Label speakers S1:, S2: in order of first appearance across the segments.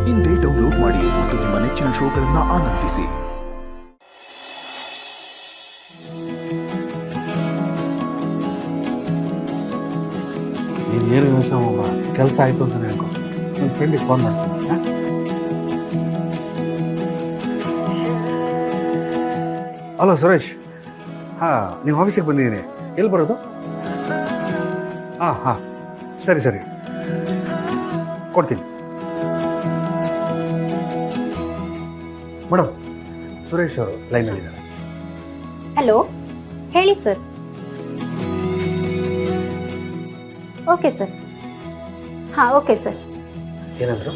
S1: ಇಂದೇ ಡೌನ್ಲೋಡ್ ಮಾಡಿ ಮತ್ತು ನಿಮ್ಮ ನೆಚ್ಚಿನ ಶೋಗಳನ್ನು ಆನಂದಿಸಿ.
S2: ನೀನು ಏನು ಯೋಚನೆ ಹೋಗ, ಕೆಲಸ ಆಯಿತು ಅಂತ ಹೇಳ್ಕೊ. ನನ್ನ ಫ್ರೆಂಡಿಗೆ ಫೋನ್ ಮಾಡ್ತೀನಿ. ಹಲೋ ಸುರೇಶ್, ಹಾಂ ನಿಮ್ಮ ಆಫೀಸಿಗೆ ಬಂದಿದ್ದೀನಿ. ಎಲ್ಲಿ ಬರೋದು? ಹಾಂ ಸರಿ ಕೊಡ್ತೀನಿ. ಮೇಡಮ್, ಸುರೇಶ್ ಅವರು ಲೈನಲ್ಲಿದ್ದಾರೆ.
S3: ಹಲೋ, ಹೇಳಿ ಸರ್. Okay sir. ಹಾಂ, ಓಕೆ ಸರ್.
S2: ಏನಂದ್ರು?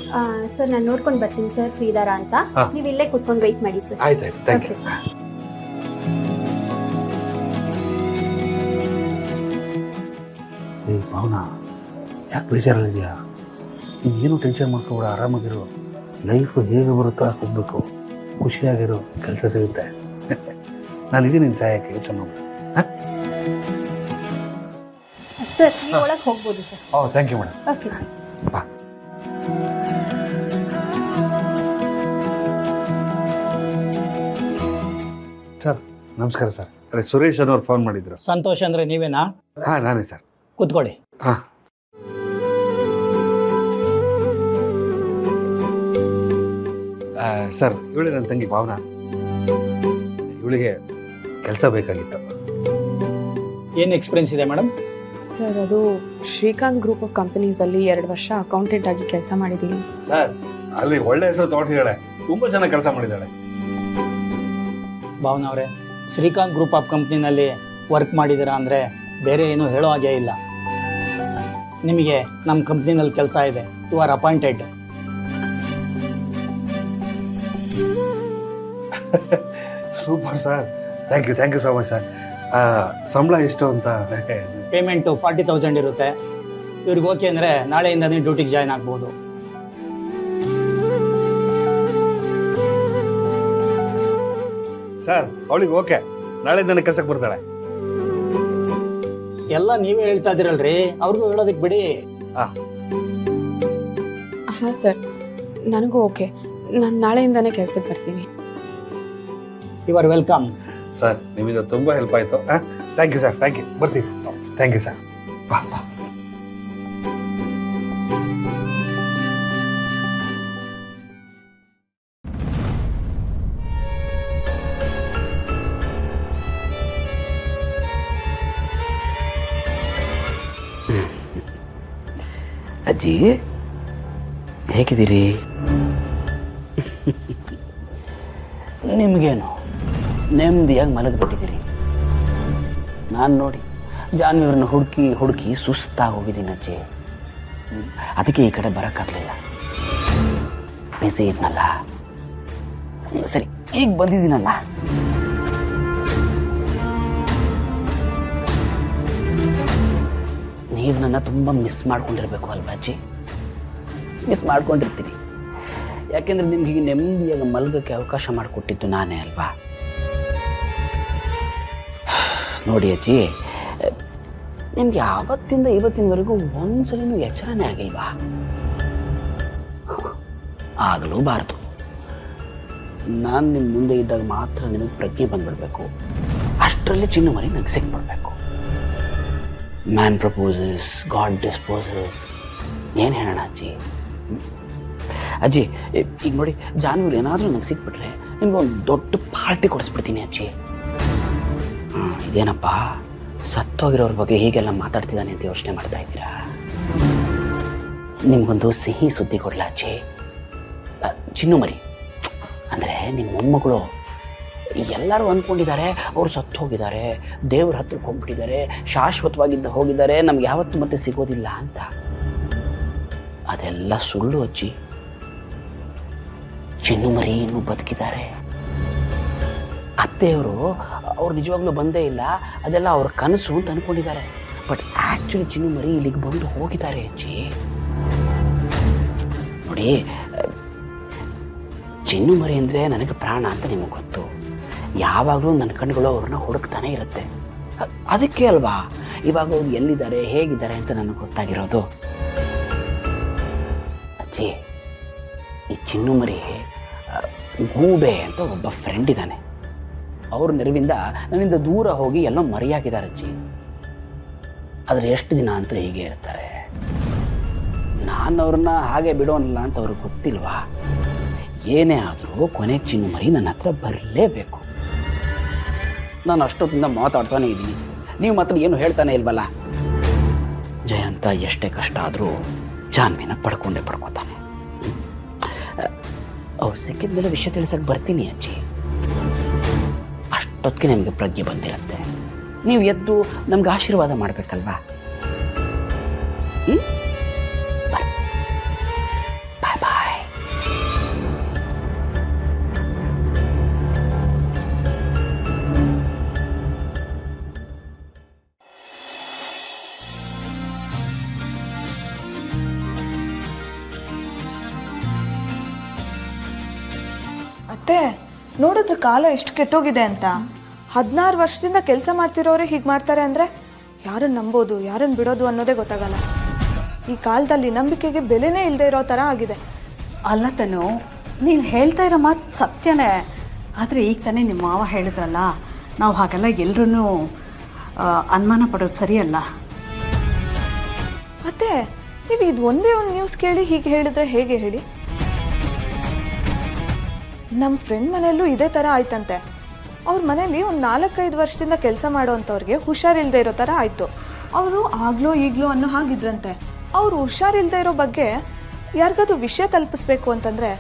S3: ಸರ್ ನಾನು ನೋಡ್ಕೊಂಡು ಬರ್ತೀನಿ ಸರ್, ಫ್ರೀ ಇದಾರಾ ಅಂತ. ನೀವು ಇಲ್ಲೇ ಕೂತ್ಕೊಂಡು ವೆಯ್ಟ್ ಮಾಡಿ ಸರ್.
S2: ಆಯ್ತು, ಥ್ಯಾಂಕ್ ಯು. ಏ ಭಾವನಾ, ಯಾಕೆ ಬೇಜಾರಲ್ಲಿದೆಯಾ? ನೀನು ಟೆನ್ಷನ್ ಮಾಡ್ಕೊಬೇಡ, ಆರಾಮಾಗಿರು. ಲೈಫು ಹೇಗೆ ಬರುತ್ತೋ ಹೋಗ್ಬೇಕು, ಖುಷಿಯಾಗಿರು, ಕೆಲಸ ಸಿಗುತ್ತೆ. ನಾನಿದ್ದೀನಿ ನಿನ್ನ ಸಹಾಯಕ್ಕೆ, ಯೋಚನೆ ಮಾಡು.
S3: ಸರ್ ನೀವು ಒಳಗೆ ಹೋಗ್ಬೋದು sir.
S2: Oh, thank you madam.
S3: Okay sir.
S2: ಬಾ. ಸರ್ ನಮಸ್ಕಾರ ಸರ್. ಅದೇ ಸುರೇಶ್ ಅನ್ನೋರು ಫೋನ್ ಮಾಡಿದ್ರು.
S4: ಸಂತೋಷ್ ಅಂದರೆ ನೀವೇನಾ?
S2: ಹಾಂ ನಾನೇ ಸರ್.
S4: ಕೂತ್ಕೊಳ್ಳಿ.
S2: ಹಾಂ ಸರ್, ಇವಳೆ ನನ್ನ ತಂಗಿ ಭಾವನಾ. ಇವಳಿಗೆ ಕೆಲಸ ಬೇಕಾಗಿತ್ತು.
S4: ಏನು ಎಕ್ಸ್ಪೀರಿಯನ್ಸ್ ಇದೆ ಮೇಡಮ್?
S5: ಸರ್, ಅದು ಶ್ರೀಕಾಂತ್ ಗ್ರೂಪ್ ಆಫ್ ಕಂಪನೀಸಲ್ಲಿ 2 ವರ್ಷ ಅಕೌಂಟೆಂಟ್ ಆಗಿ ಕೆಲಸ ಮಾಡಿದ್ದೀನಿ.
S2: ಸರ್, ಅಲ್ಲಿ ಒಳ್ಳೆ ಹೆಸರು ತಗೊಂಡಿದ್ದಾಳೆ, ತುಂಬ ಚೆನ್ನಾಗಿ ಕೆಲಸ ಮಾಡಿದ್ದಾಳೆ.
S4: ಭಾವನಾ ಅವರೇ, ಶ್ರೀಕಾಂತ್ ಗ್ರೂಪ್ ಆಫ್ ಕಂಪ್ನಿನಲ್ಲಿ ವರ್ಕ್ ಮಾಡಿದ್ದೀರಾ ಅಂದರೆ ಬೇರೆ ಏನೂ ಹೇಳೋ ಹಾಗೆ ಇಲ್ಲ. ನಿಮಗೆ ನಮ್ಮ ಕಂಪ್ನಿನಲ್ಲಿ ಕೆಲಸ ಇದೆ. You are appointed.
S2: Super sir, thank you so much sir. ಸಂಬಳ ಎಷ್ಟು ಅಂತ?
S4: ಪೇಮೆಂಟು 40,000 ಇರುತ್ತೆ. ಇವ್ರಿಗೆ ಓಕೆ ಅಂದರೆ ನಾಳೆಯಿಂದನೇ ಡ್ಯೂಟಿಗೆ ಜಾಯ್ನ್ ಆಗ್ಬೋದು.
S2: ಸರ್, ಅವಳಿಗೆ ಓಕೆ, ನಾಳೆ ನನಗೆ ಕೆಲಸಕ್ಕೆ ಬರ್ತಾಳೆ.
S4: ಎಲ್ಲ ನೀವೇ ಹೇಳ್ತಾ ಇದ್ದೀರಲ್ರಿ, ಅವ್ರಿಗೂ ಹೇಳೋದಕ್ಕೆ ಬಿಡಿ.
S5: ಹಾಂ ಸರ್, ನನಗೂ ಓಕೆ. ನಾನು ನಾಳೆಯಿಂದನೇ ಕೆಲಸಕ್ಕೆ ಬರ್ತೀನಿ.
S4: You are welcome.
S2: ಸರ್, ನಿಮ್ಮಿಂದ ತುಂಬ ಹೆಲ್ಪ್ ಆಯಿತು. Thank you sir, thank you. ಬರ್ತೀವಿ. Thank you sir. ಬಾ.
S6: ಅಜ್ಜಿ, ಹೇಗಿದ್ದೀರಿ? ನಿಮಗೇನು ನೆಮ್ಮದಿಯಾಗಿ ಮಲಗಿಬಿಟ್ಟಿದ್ದೀರಿ. ನಾನು ನೋಡಿ ಜಾನ್ವಿಯವ್ರನ್ನ ಹುಡುಕಿ ಸುಸ್ತಾಗಿ ಹೋಗಿದ್ದೀನಿ ಅಜ್ಜಿ. ಅದಕ್ಕೆ ಈ ಕಡೆ ಬರೋಕ್ಕಾಗಲಿಲ್ಲ, ಬಿಸಿ ಇದ್ನಲ್ಲ. ಸರಿ, ಈಗ ಬಂದಿದ್ದೀನಲ್ಲ. ನೀವು ನನ್ನ ತುಂಬ ಮಿಸ್ ಮಾಡ್ಕೊಂಡಿರ್ಬೇಕು ಅಲ್ವಾ ಅಜ್ಜಿ? ಮಿಸ್ ಮಾಡ್ಕೊಂಡಿರ್ತೀರಿ. ಯಾಕೆಂದರೆ ನಿಮ್ಗೆ ಹೀಗೆ ನೆಮ್ಮದಿಯಾಗಿ ಮಲಗೋಕ್ಕೆ ಅವಕಾಶ ಮಾಡಿಕೊಟ್ಟಿದ್ದು ನಾನೇ ಅಲ್ವಾ? ನೋಡಿ ಅಜ್ಜಿ, ನಿಮ್ಗೆ ಆವತ್ತಿಂದ ಇವತ್ತಿನವರೆಗೂ ಒಂದ್ಸಲಿನೂ ಎಚ್ಚರನೇ ಆಗಿಲ್ವಾ? ಆಗಲೂಬಾರ್ದು. ನಾನು ನಿಮ್ಮ ಮುಂದೆ ಇದ್ದಾಗ ಮಾತ್ರ ನಿಮಗೆ ಪ್ರಜ್ಞೆ ಬಂದ್ಬಿಡ್ಬೇಕು. ಅಷ್ಟರಲ್ಲಿ ಚಿನ್ನ ಮರಿ ನಂಗೆ ಸಿಕ್ಬಿಡ್ಬೇಕು. Man proposes, God disposes. ಏನು ಹೇಳೋಣ ಅಜ್ಜಿ? ಅಜ್ಜಿ, ಈಗ ನೋಡಿ, ಜಾನ್ವರಿ ಏನಾದರೂ ನಂಗೆ ಸಿಕ್ಬಿಟ್ರೆ ನಿಮ್ಗೆ ಒಂದು ದೊಡ್ಡ ಪಾರ್ಟಿ ಕೊಡಿಸ್ಬಿಡ್ತೀನಿ ಅಜ್ಜಿ. ಇದೇನಪ್ಪ, ಸತ್ತೋಗಿರೋರ ಬಗ್ಗೆ ಹೀಗೆಲ್ಲ ಮಾತಾಡ್ತಿದ್ದಾನೆ ಅಂತ ಯೋಚನೆ ಮಾಡ್ತಾ ಇದ್ದೀರಾ? ನಿಮ್ಗೊಂದು ಸಿಹಿ ಸುದ್ದಿ ಕೊಡ್ಲಾ ಅಜ್ಜಿ? ಚಿನ್ನು ಮರಿ ಅಂದರೆ ನಿಮ್ಮ ಮೊಮ್ಮಗಳು. ಎಲ್ಲರೂ ಅಂದ್ಕೊಂಡಿದ್ದಾರೆ ಅವ್ರು ಸತ್ತು ಹೋಗಿದ್ದಾರೆ, ದೇವ್ರ ಹತ್ರಕ್ಕೆ ಹೋಗ್ಬಿಟ್ಟಿದ್ದಾರೆ, ಶಾಶ್ವತವಾಗಿದ್ದ ಹೋಗಿದ್ದಾರೆ, ನಮ್ಗೆ ಯಾವತ್ತೂ ಮತ್ತೆ ಸಿಗೋದಿಲ್ಲ ಅಂತ. ಅದೆಲ್ಲ ಸುಳ್ಳು ಅಜ್ಜಿ. ಚಿನ್ನು ಮರಿ ಇನ್ನೂ ಬದುಕಿದ್ದಾರೆ. ಅತ್ತೆಯವರು ಅವ್ರು ನಿಜವಾಗ್ಲೂ ಬಂದೇ ಇಲ್ಲ, ಅದೆಲ್ಲ ಅವ್ರ ಕನಸು ಅಂತ ಅಂದ್ಕೊಂಡಿದ್ದಾರೆ. ಬಟ್ ಆ್ಯಕ್ಚುಲಿ ಚಿನ್ನು ಮರಿ ಇಲ್ಲಿಗೆ ಬಂದು ಹೋಗಿದ್ದಾರೆ ಅಜ್ಜಿ. ನೋಡಿ, ಚಿನ್ನು ಮರಿ ಅಂದರೆ ನನಗೆ ಪ್ರಾಣ ಅಂತ ನಿಮಗೆ ಗೊತ್ತು. ಯಾವಾಗಲೂ ನನ್ನ ಕಣ್ಣುಗಳು ಅವ್ರನ್ನ ಹುಡುಕ್ತಾನೆ ಇರುತ್ತೆ. ಅದಕ್ಕೆ ಅಲ್ವಾ ಇವಾಗ ಅವ್ರು ಎಲ್ಲಿದ್ದಾರೆ, ಹೇಗಿದ್ದಾರೆ ಅಂತ ನನಗೆ ಗೊತ್ತಾಗಿರೋದು. ಅಜ್ಜಿ, ಈ ಚಿನ್ನು ಮರಿ ಗೂಬೆ ಅಂತ ಒಬ್ಬ ಫ್ರೆಂಡ್ ಇದ್ದಾನೆ. ಅವ್ರ ನೆರವಿಂದ ನನ್ನಿಂದ ದೂರ ಹೋಗಿ ಎಲ್ಲೋ ಮರೆಯಾಗಿದ್ದಾರೆ ಅಜ್ಜಿ. ಆದರೆ ಎಷ್ಟು ದಿನ ಅಂತ ಹೀಗೆ ಇರ್ತಾರೆ? ನಾನು ಅವ್ರನ್ನ ಹಾಗೆ ಬಿಡೋನಲ್ಲ ಅಂತ ಅವ್ರಿಗೆ ಗೊತ್ತಿಲ್ವಾ? ಏನೇ ಆದರೂ ಕೊನೆಗೆ ಚಿನ್ನು ಮರಿ ನನ್ನ ಹತ್ರ ಬರಲೇಬೇಕು. ನಾನು ಅಷ್ಟೊತ್ತಿಂದ ಮಾತಾಡ್ತಾನೆ ಇದ್ದೀನಿ, ನೀವು ಮಾತ್ರ ಏನು ಹೇಳ್ತಾನೆ ಇಲ್ವಲ್ಲ. ಜಯಂತ ಎಷ್ಟೇ ಕಷ್ಟ ಆದರೂ ಜಾನ್ವಿನ ಪಡ್ಕೋತಾನೆ. ಅವ್ರು ಸಿಕ್ಕಿದ ಮೇಲೆ ವಿಷಯ ತಿಳಿಸಕ್ಕೆ ಬರ್ತೀನಿ ಅಜ್ಜಿ. ಅಷ್ಟೊತ್ತಿಗೆ ನಿಮಗೆ ಪ್ರಜ್ಞೆ ಬಂದಿರುತ್ತೆ. ನೀವು ಎದ್ದು ನಮ್ಗೆ ಆಶೀರ್ವಾದ ಮಾಡಬೇಕಲ್ವಾ? ಬಾಯ್ ಬಾಯ್.
S7: ಅತ್ತೆ, ನೋಡಿದ್ರೆ ಕಾಲ ಎಷ್ಟು ಕೆಟ್ಟೋಗಿದೆ ಅಂತ. 16 ವರ್ಷದಿಂದ ಕೆಲಸ ಮಾಡ್ತಿರೋರೇ ಹೀಗೆ ಮಾಡ್ತಾರೆ ಅಂದರೆ ಯಾರನ್ನು ನಂಬೋದು ಯಾರನ್ನು ಬಿಡೋದು ಅನ್ನೋದೇ ಗೊತ್ತಾಗಲ್ಲ. ಈ ಕಾಲದಲ್ಲಿ ನಂಬಿಕೆಗೆ ಬೆಲೆನೇ ಇಲ್ಲದೆ ಇರೋ ಥರ ಆಗಿದೆ.
S8: ಅಲ್ಲ ತನು, ನೀನು ಹೇಳ್ತಾ ಇರೋ ಮಾತು ಸತ್ಯನೇ. ಆದರೆ ಈಗ ತಾನೇ ನಿಮ್ಮ ಮಾವ ಹೇಳಿದ್ರಲ್ಲ, ನಾವು ಹಾಗೆಲ್ಲ ಎಲ್ಲರೂ ಅನುಮಾನ ಪಡೋದು ಸರಿಯಲ್ಲ.
S7: ಅತ್ತೆ, ನೀವು ಇದು ಒಂದೇ ಒಂದು ನ್ಯೂಸ್ ಕೇಳಿ ಹೀಗೆ ಹೇಳಿದ್ರೆ ಹೇಗೆ ಹೇಳಿ? ನಮ್ಮ ಫ್ರೆಂಡ್ ಮನೆಯಲ್ಲೂ ಇದೇ ಥರ ಆಯ್ತಂತೆ. ಅವ್ರ ಮನೇಲಿ ಒಂದು 4-5 ವರ್ಷದಿಂದ ಕೆಲಸ ಮಾಡೋವಂಥವ್ರಿಗೆ ಹುಷಾರಿಲ್ಲದೆ ಇರೋ ಥರ ಆಯಿತು. ಅವರು ಆಗ್ಲೋ ಈಗಲೋ ಅನ್ನೋ ಹಾಗಿದ್ರಂತೆ. ಅವರು ಹುಷಾರಿಲ್ಲದೆ ಇರೋ ಬಗ್ಗೆ ಯಾರಿಗಾದ್ರೂ ವಿಷಯ ತಲುಪಿಸ್ಬೇಕು ಅಂತಂದರೆ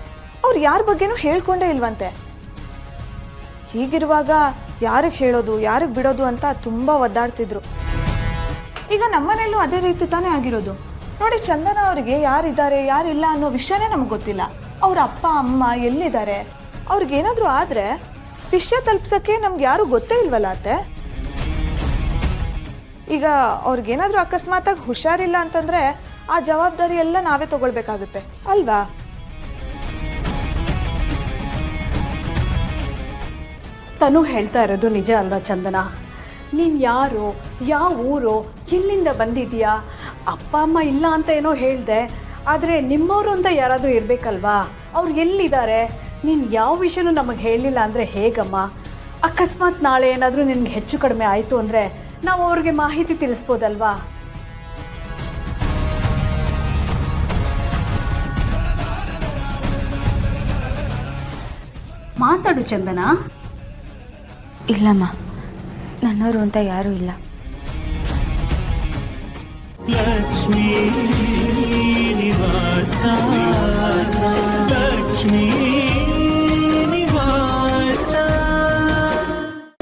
S7: ಅವ್ರು ಯಾರ ಬಗ್ಗೆನೂ ಹೇಳ್ಕೊಂಡೇ ಇಲ್ವಂತೆ. ಹೀಗಿರುವಾಗ ಯಾರಿಗೆ ಹೇಳೋದು ಯಾರಿಗೆ ಬಿಡೋದು ಅಂತ ತುಂಬ ಒದ್ದಾಡ್ತಿದ್ರು. ಈಗ ನಮ್ಮನೇಲೂ ಅದೇ ರೀತಿ ತಾನೇ ಆಗಿರೋದು. ನೋಡಿ, ಚಂದನ ಅವರಿಗೆ ಯಾರಿದ್ದಾರೆ ಯಾರಿಲ್ಲ ಅನ್ನೋ ವಿಷಯನೇ ನಮಗೆ ಗೊತ್ತಿಲ್ಲ. ಅವ್ರ ಅಪ್ಪ ಅಮ್ಮ ಎಲ್ಲಿದ್ದಾರೆ, ಅವ್ರಿಗೇನಾದರೂ ಆದರೆ ವಿಷಯ ತಲುಪ್ಸೋಕ್ಕೆ ನಮ್ಗೆ ಯಾರೂ ಗೊತ್ತೇ ಇಲ್ವಲ್ಲ ಅತ್ತೆ. ಈಗ ಅವ್ರಿಗೇನಾದರೂ ಅಕಸ್ಮಾತಾಗಿ ಹುಷಾರಿಲ್ಲ ಅಂತಂದರೆ ಆ ಜವಾಬ್ದಾರಿ ಎಲ್ಲ ನಾವೇ ತಗೊಳ್ಬೇಕಾಗುತ್ತೆ ಅಲ್ವಾ?
S8: ತನು ಹೇಳ್ತಾ ಇರೋದು ನಿಜ ಅಲ್ವಾ ಚಂದನ? ನೀನು ಯಾರು, ಯಾವ ಊರು, ಎಲ್ಲಿಂದ ಬಂದಿದೆಯಾ? ಅಪ್ಪ ಅಮ್ಮ ಇಲ್ಲ ಅಂತ ಏನೋ ಹೇಳಿದೆ, ಆದರೆ ನಿಮ್ಮವರು ಅಂತ ಯಾರಾದರೂ ಇರಬೇಕಲ್ವಾ? ಅವ್ರು ಎಲ್ಲಿದ್ದಾರೆ? ನೀನು ಯಾವ ವಿಷಯನೂ ನಮಗೆ ಹೇಳಿಲ್ಲ ಅಂದರೆ ಹೇಗಮ್ಮ? ಅಕಸ್ಮಾತ್ ನಾಳೆ ಏನಾದರೂ ನಿನಗೆ ಹೆಚ್ಚು ಕಡಿಮೆ ಆಯಿತು ಅಂದರೆ ನಾವು ಅವ್ರಿಗೆ ಮಾಹಿತಿ ತಿಳಿಸ್ಬೋದಲ್ವಾ? ಮಾತಾಡು ಚಂದನ.
S9: ಇಲ್ಲಮ್ಮ, ನನ್ನವರು ಅಂತ ಯಾರೂ ಇಲ್ಲ.
S10: ಲಕ್ಷ್ಮೀ ನಿವಾಸ